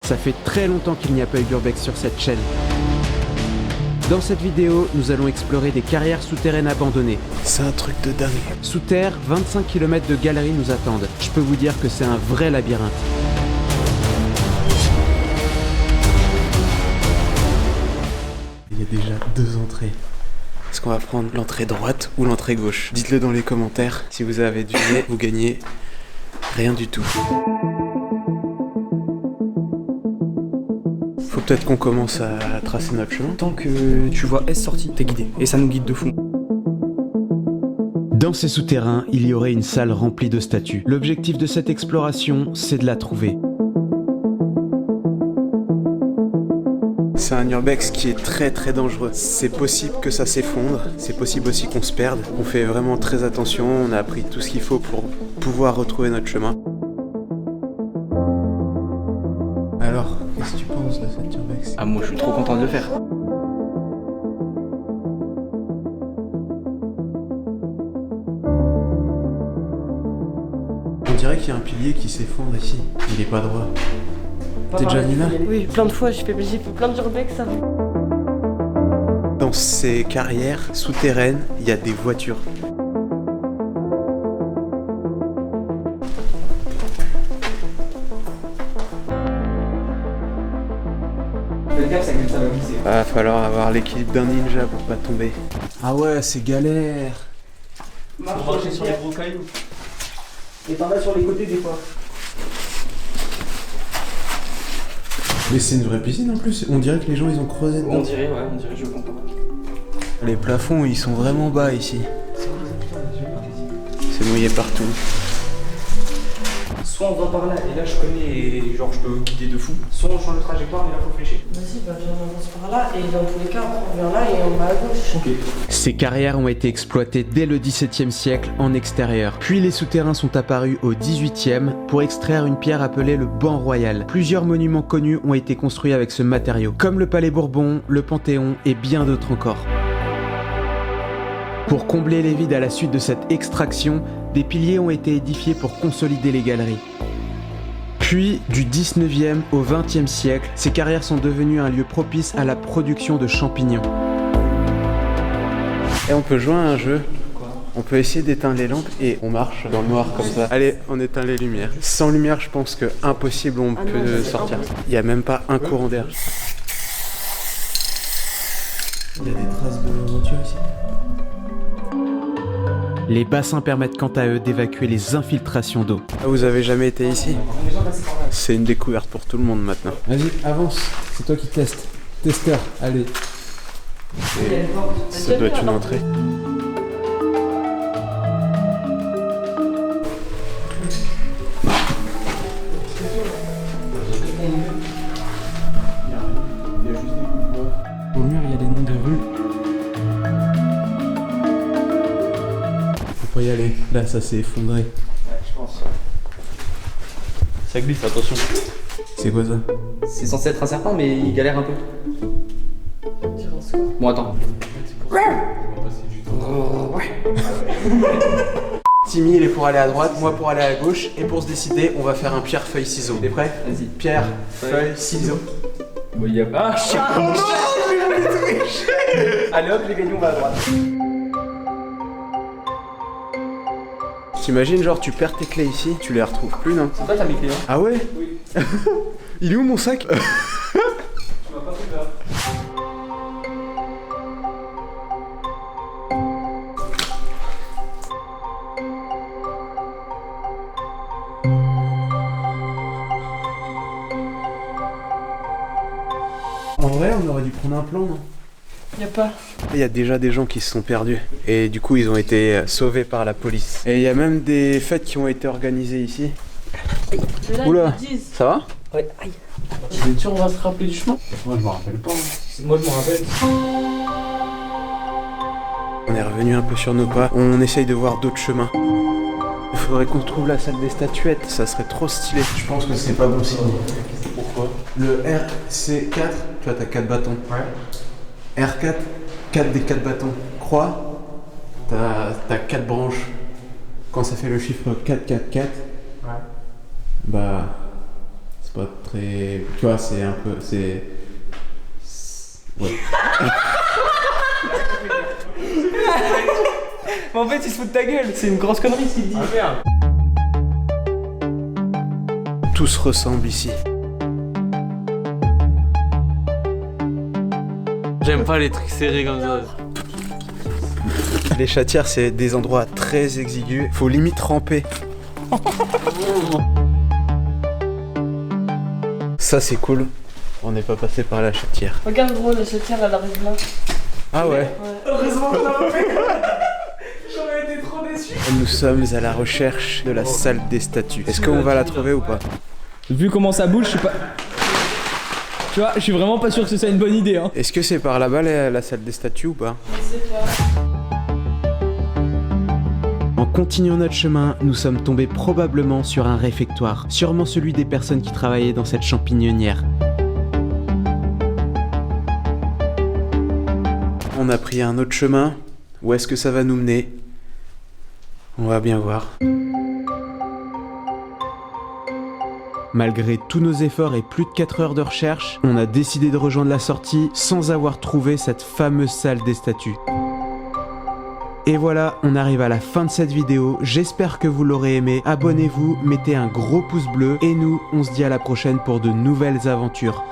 Ça fait très longtemps qu'il n'y a pas eu d'urbex sur cette chaîne. Dans cette vidéo, nous allons explorer des carrières souterraines abandonnées. C'est un truc de dingue. Sous terre, 25 km de galeries nous attendent. Je peux vous dire que c'est un vrai labyrinthe. Il y a déjà 2 entrées. Est-ce qu'on va prendre l'entrée droite ou l'entrée gauche? Dites-le dans les commentaires. Si vous avez deviné, vous gagnez rien du tout. Faut peut-être qu'on commence à tracer notre chemin. Tant que tu vois S sortie, t'es guidé. Et ça nous guide de fou. Dans ces souterrains, il y aurait une salle remplie de statues. L'objectif de cette exploration, c'est de la trouver. C'est un urbex qui est très dangereux. C'est possible que ça s'effondre, c'est possible aussi qu'on se perde. On fait vraiment très attention, on a appris tout ce qu'il faut pour pouvoir retrouver notre chemin. Alors, qu'est-ce que tu penses de cet urbex? Ah, moi je suis trop content de le faire. On dirait qu'il y a un pilier qui s'effondre ici. Il est pas droit. T'es déjà venu là? Oui, plein de fois, j'ai fait plein d'urbex ça. Dans ces carrières souterraines, il y a des voitures. Faites gaffe, ça va glisser. Va falloir avoir l'équilibre d'un ninja pour pas tomber. Ah ouais, c'est galère. Faut marcher sur les gros cailloux. Et t'en as sur les côtés des fois. Mais c'est une vraie piscine en plus, on dirait que les gens ils ont creusé dedans. On dirait, je comprends. Les plafonds ils sont vraiment bas ici. C'est mouillé partout. Soit on va par là, et là je connais, et genre je peux guider de fou. Soit on change de trajectoire, et là faut flécher. Vas-y, bah viens, on avance par là, et dans tous les cas, on vient là et on va à gauche. Ok. Ces carrières ont été exploitées dès le XVIIe siècle en extérieur. Puis les souterrains sont apparus au XVIIIe pour extraire une pierre appelée le banc royal. Plusieurs monuments connus ont été construits avec ce matériau, comme le Palais Bourbon, le Panthéon et bien d'autres encore. Pour combler les vides à la suite de cette extraction, des piliers ont été édifiés pour consolider les galeries. Puis, du 19e au 20e siècle, ces carrières sont devenues un lieu propice à la production de champignons. Et on peut jouer à un jeu. Quoi? On peut essayer d'éteindre les lampes et on marche dans le noir comme ça. Allez, on éteint les lumières. Sans lumière, je pense que impossible on peut sortir. Il n'y a même pas un courant d'air. Il y a des traces de voiture ici. Les bassins permettent quant à eux d'évacuer les infiltrations d'eau. Ah, vous avez jamais été ici? C'est une découverte pour tout le monde maintenant. Vas-y, avance, c'est toi qui testes. Testeur, allez. Et ça doit être une entrée. Au mur, il y a des noms de rues. Faut pas y aller. Là, ça s'est effondré. Ouais, je pense. Ça glisse, attention. C'est quoi ça? C'est censé être un serpent, mais il galère un peu. Bon, attends. Timmy, il est pour aller à droite, moi pour aller à gauche. Et pour se décider, on va faire un pierre, feuille, ciseaux. T'es prêt? Vas-y. Pierre, feuille, ciseaux. Bon, il y a pas. Ah, allez hop, les gagnants, on va à droite. T'imagines, genre, tu perds tes clés ici, tu les retrouves plus, non? C'est toi, t'as mes clés, hein? Ah ouais? Oui. Il est où mon sac? Tu m'as pas fait peur. En vrai, on aurait dû prendre un plan, non? Y'a pas. Il y a déjà des gens qui se sont perdus et du coup ils ont été sauvés par la police. Et il y a même des fêtes qui ont été organisées ici. Là, Oula. ils disent. Ça va? Ouais, aïe. Tu es sûr, on va se rappeler du chemin? Moi, je me rappelle pas. Moi, je me rappelle. On est revenu un peu sur nos pas. On essaye de voir d'autres chemins. Il faudrait qu'on trouve la salle des statuettes. Ça serait trop stylé. Je pense que c'est pas bon signe. Pourquoi? Le RC4, tu vois, t'as 4 bâtons. Ouais. R4, 4 des 4 bâtons. Croix, t'as 4 branches. Quand ça fait le chiffre 4, 4, 4, Ouais. bah, c'est pas très... Tu vois, c'est un peu... Ouais. Mais en fait, il se fout de ta gueule. C'est une grosse connerie ce qu'il dit. Merde. Tout se ressemble ici. J'aime pas les trucs serrés comme ça. Les chatières, c'est des endroits très exigus. Faut limite ramper. Ça, c'est cool. On n'est pas passé par la chatière. Regarde gros, la chatière elle arrive là. Ah ouais. Heureusement qu'on l'a pas fait. J'aurais été trop déçu. Nous sommes à la recherche de la salle des statues. Est-ce qu'on va la trouver ou pas? Vu comment ça bouge, je sais pas. Tu vois, je suis vraiment pas sûr que ce soit une bonne idée. Hein. Est-ce que c'est par là-bas la salle des statues ou pas? Je sais pas. En continuant notre chemin, nous sommes tombés probablement sur un réfectoire, sûrement celui des personnes qui travaillaient dans cette champignonnière. On a pris un autre chemin. Où est-ce que ça va nous mener? On va bien voir. Malgré tous nos efforts et plus de 4 heures de recherche, on a décidé de rejoindre la sortie sans avoir trouvé cette fameuse salle des statues. Et voilà, on arrive à la fin de cette vidéo, j'espère que vous l'aurez aimé, abonnez-vous, mettez un gros pouce bleu, et nous, on se dit à la prochaine pour de nouvelles aventures.